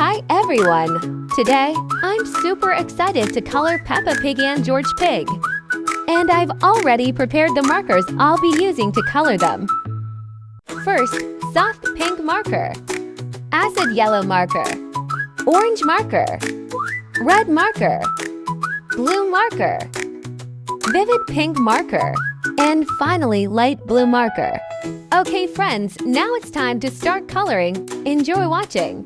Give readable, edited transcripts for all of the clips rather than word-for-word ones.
Hi everyone! Today, I'm super excited to color Peppa Pig and George Pig. And I've already prepared the markers I'll be using to color them. First, soft pink marker, acid yellow marker, orange marker, red marker, blue marker, vivid pink marker, and finally light blue marker. Okay friends, now it's time to start coloring. Enjoy watching!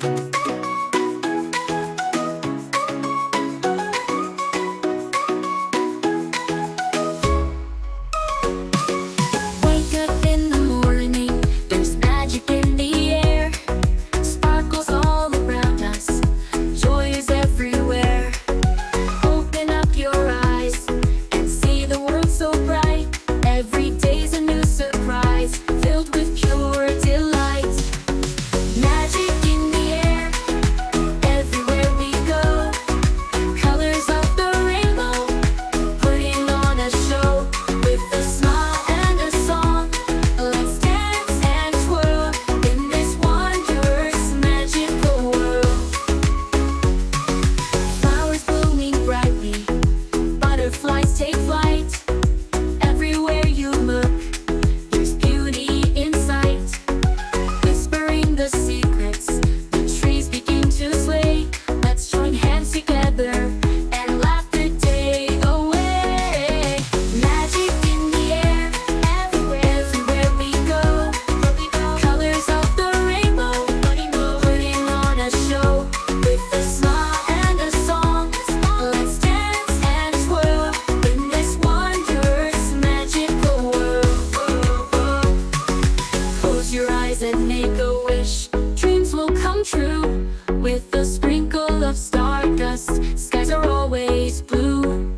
And make a wish, dreams will come true. With a sprinkle of stardust, skies are always blue.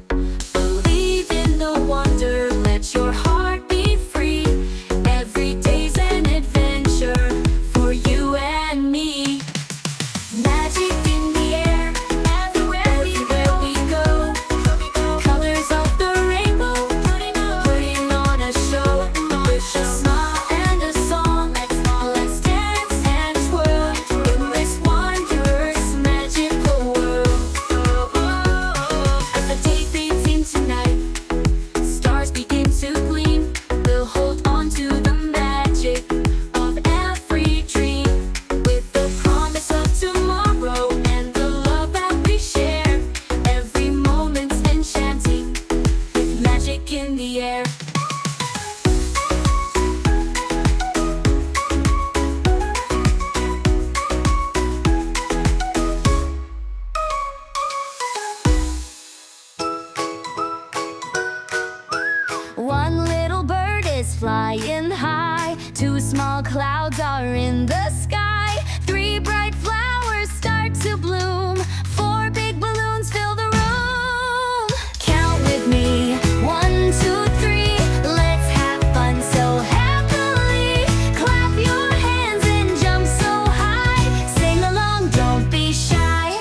Believe in the wonder, let your heart be free. Every day's an adventure for you and me. Magic in the air, everywhere we go. Colors of the rainbow, putting on a show. With a smile and a song, let's dance and twirl in this wondrous magical world. As the day fades into night, stars begin to gleam. We'll hold on to the magic of every dream, with the promise of tomorrow and the love that we share. Every moment's enchanting, with magic in the air. One little bird is flying high, two small clouds are in the sky, three bright flowers start to bloom, four big balloons fill the room. Count with me, 1, 2, 3, let's have fun so happily. Clap your hands and jump so high, sing along, don't be shy.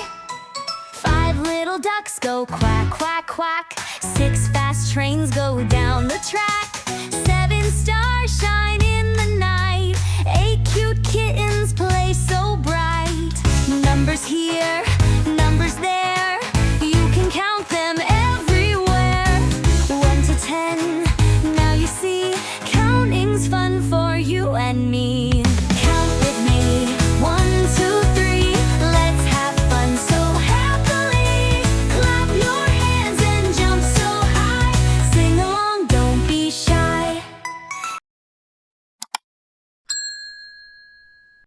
5 little ducks go quack, quack, quack. 6 fast trains go down the track.